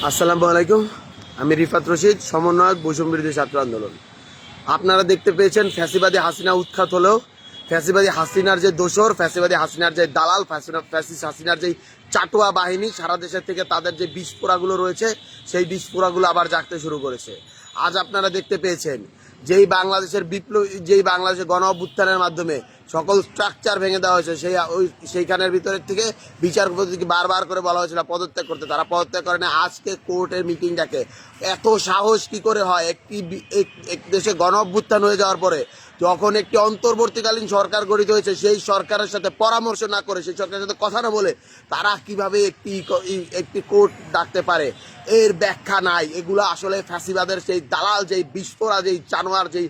আসসালামু আলাইকুম। আমি রিফাত রশিদ, সমন্বয়ক বৈষম্য বিরোধী ছাত্র আন্দোলন। আপনারা দেখতে পেয়েছেন ফ্যাসিবাদী হাসিনা উৎখাত হলেও ফ্যাসিবাদী হাসিনার যে দোসর, ফ্যাসিবাদী হাসিনার যে দালাল, ফ্যাসিস্ট হাসিনার যে চাটুয়া বাহিনী সারা দেশের থেকে তাদের যে বিস্ফোরাগুলো রয়েছে সেই বিস্ফোরাগুলো আবার জাগতে শুরু করেছে। আজ আপনারা দেখতে পেয়েছেন যেই বাংলাদেশের গণ অভ্যুত্থানের মাধ্যমে সকল স্ট্রাকচার ভেঙে দেওয়া হয়েছে, সেইখানের ভিতরের থেকে বিচারপতিকে বারবার করে বলা হয়েছিল পদত্যাগ করতে, তারা পদত্যাগ করে না। আজকে কোর্টের মিটিংটাকে এত সাহস কি করে হয় এক দেশে গণ অভ্যুত্থান হয়ে যাওয়ার পরে যখন একটি অন্তর্বর্তীকালীন সরকার গঠিত হয়েছে সেই সরকারের সাথে পরামর্শ না করে, সেই সরকারের সাথে কথা না বলে তারা কিভাবে একটি কোর্ট ডাকতে পারে, এর ব্যাখ্যা নাই। এগুলো আসলে ফ্যাসিবাদের সেই দালাল, যেই বিস্ফোরা, যেই জানোয়ার, যেই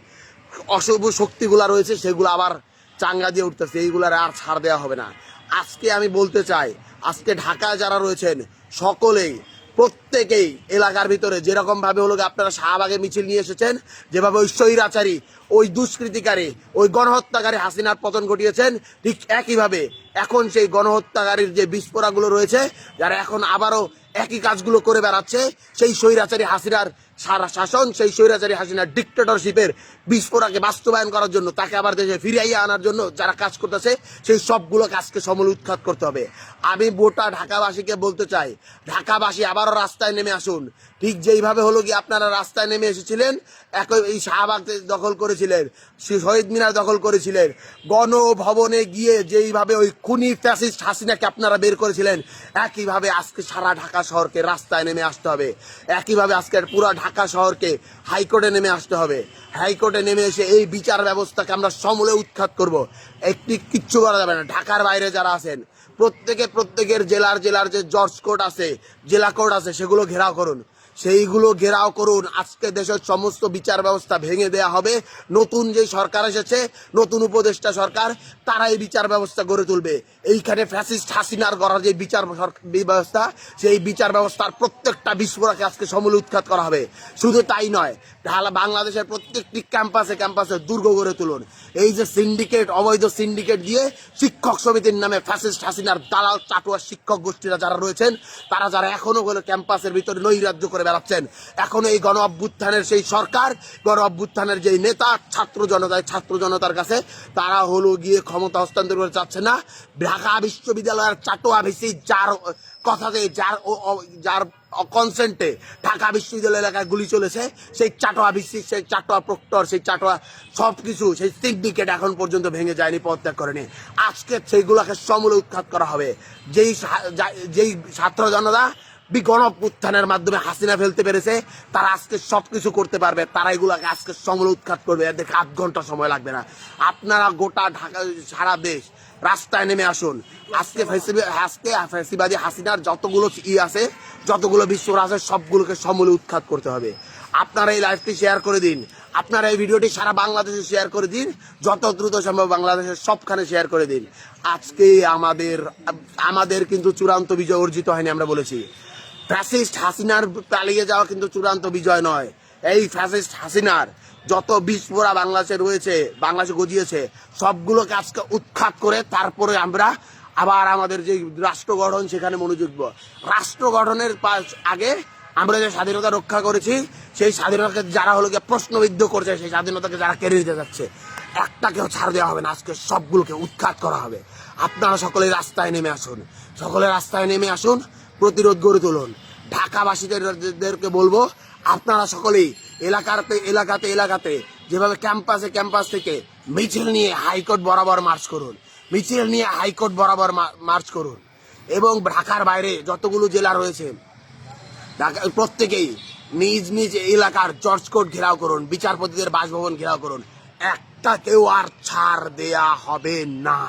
অশুভ শক্তিগুলা রয়েছে সেগুলো আবার চাঙ্গা দিয়ে উঠতেছে। এইগুলার আর ছাড় দেওয়া হবে না। আজকে আমি বলতে চাই, আজকে ঢাকায় যারা রয়েছেন সকলেই, প্রত্যেকেই এলাকার ভিতরে যেরকম ভাবে হলো আপনারা শাহবাগে মিছিল নিয়ে এসেছেন, যেভাবে ওই স্বৈরাচারী, ওই দুষ্কৃতিকারী, ওই গণহত্যাকারী হাসিনার পতন ঘটিয়েছেন, ঠিক একইভাবে এখন সেই গণহত্যাকারীর যে বিস্ফোরাগুলো রয়েছে, যারা এখন আবারও একই কাজগুলো করে বেড়াচ্ছে, সেই স্বৈরাচারী হাসিনার সারা শাসন, সেই স্বৈরাচারী হাসিনার ডিক্টেটরশিপের বিস্ফোরাকে বাস্তবায়ন করার জন্য, তাকে আবার দেশে ফিরিয়ে আনার জন্য যারা কাজ করতেছে, সেই সবগুলো কাজকে সমূলে উৎখাত করতে হবে। আমি গোটা ঢাকাবাসীকে বলতে চাই, ঢাকাবাসী আবারও রাস্তায় নেমে আসুন। ঠিক যেইভাবে হলো কি আপনারা রাস্তায় নেমে এসেছিলেন, এই শাহবাগ দখল করেছিলেন, শহীদ মিনার দখল করেছিলেন, গণভবনে গিয়ে যেইভাবে ওই খুনি ফ্যাসিস্ট হাসিনাকে আপনারা বের করেছিলেন, একইভাবে আজকে সারা ঢাকা শহরকে রাস্তায় নেমে আসতে হবে। একইভাবে আজকে পুরো ঢাকা শহরকে হাইকোর্টে নেমে আসতে হবে। হাইকোর্টে নেমে এসে এই বিচার ব্যবস্থাকে আমরা সমূলে উৎখাত করব। কিচ্ছু করা যাবে না। ঢাকার বাইরে যারা আছেন প্রত্যেকের জেলার যে জজ কোর্ট আছে, জেলা কোর্ট আছে, সেগুলো ঘেরাও করুন, সেইগুলো ঘেরাও করুন। আজকে দেশের সমস্ত বিচার ব্যবস্থা ভেঙে দেয়া হবে। নতুন যে সরকার এসেছে, নতুন উপদেষ্টা সরকার, তারা এই বিচার ব্যবস্থা গড়ে তুলবে। এইখানে ফ্যাসিস্ট হাসিনার গড়া যে বিচার ব্যবস্থা, সেই বিচার ব্যবস্থার প্রত্যেকটা বিস্ফোরণকে আজকে সমূলে উৎখাত করা হবে। শুধু তাই নয়, বাংলাদেশের প্রত্যেকটি ক্যাম্পাসে দুর্গ গড়ে তুলুন। এই যে সিন্ডিকেট, অবৈধ সিন্ডিকেট দিয়ে শিক্ষক সমিতির নামে ফ্যাসিস্ট হাসিনার দালাল চাটুয়া শিক্ষক গোষ্ঠীরা যারা রয়েছেন, যারা এখনো ক্যাম্পাসের ভিতরে নৈরাজ্য করে বেড়াচ্ছেন, এখনো এই গণ অভ্যুত্থানের সেই সরকার, গণ অভ্যুত্থানের যেই নেতা, ছাত্র জনতার কাছে তারা গিয়ে ক্ষমতা হস্তান্তর করে চাচ্ছে না। ঢাকা বিশ্ববিদ্যালয়ের চাটুয়া ভিসি, যার কথাতে, যার কনসেন্টে ঢাকা বিশ্ববিদ্যালয় এলাকায় গুলি চলেছে, সেই চাটোয়া ভিসি, সেই চাটোয়া প্রক্টর, সেই চাটোয়া সবকিছু, সেই সিন্ডিকেট এখন পর্যন্ত ভেঙে যায়নি, পদত্যাগ করেনি। আজকে সেইগুলোকে সমূলে উৎখাত করা হবে। যেই ছাত্র জনতা গণ অভ্যুত্থানের মাধ্যমে হাসিনা ফেলতে পেরেছে, তারা আজকে সবকিছু করতে পারবে। তারা এগুলাকে আজকে সমূলে উৎখাত করবে। এদের 8 ঘন্টা সময় লাগবে না। আপনারা গোটা ঢাকা, সারা দেশ রাস্তায় নেমে আসুন। আজকে ফ্যাসিবাদী হাসিনার যতগুলো আছে, যতগুলো বিস্ফোরণ আছে, সবগুলোকে সমূলে উৎখাত করতে হবে। আপনারা এই লাইভটি শেয়ার করে দিন, আপনারা এই ভিডিওটি সারা বাংলাদেশে শেয়ার করে দিন, যত দ্রুত সম্ভব বাংলাদেশের সবখানে শেয়ার করে দিন। আজকে আমাদের কিন্তু চূড়ান্ত বিজয় অর্জিত হয়নি। আমরা বলেছি, ফ্যাসিস্ট হাসিনার পালিয়ে যাওয়া কিন্তু চূড়ান্ত বিজয় নয়। এই ফ্যাসিস্ট হাসিনার যত বিস্ফোরা বাংলাদেশে রয়েছে, বাংলাদেশে গজিয়েছে, সবগুলোকে আজকে উৎখাত করে তারপরে আমরা আবার আমাদের যে রাষ্ট্র গঠন, সেখানে মনোযোগ দেব। রাষ্ট্র গঠনের আগে আমরা যে স্বাধীনতা রক্ষা করেছি, সেই স্বাধীনতাকে যারা প্রশ্নবিদ্ধ করছে, সেই স্বাধীনতাকে যারা কেড়ে নিতে যাচ্ছে, একটাকেও ছাড় দেওয়া হবে না। আজকে সবগুলোকে উৎখাত করা হবে। আপনারা সকলে রাস্তায় নেমে আসুন, প্রতিরোধ গড়ে তুলুন। ঢাকাবাসীদেরকে বলবো, আপনারা সকলেই এলাকাতে যেভাবে ক্যাম্পাস থেকে মিছিল নিয়ে হাইকোর্ট বরাবর মার্চ করুন, এবং ঢাকার বাইরে যতগুলো জেলা রয়েছে, প্রত্যেকেই নিজ নিজ এলাকার জজ কোর্ট ঘেরাও করুন, বিচারপতিদের বাসভবন ঘেরাও করুন। একটা কেউ আর ছাড় দেয়া হবে না।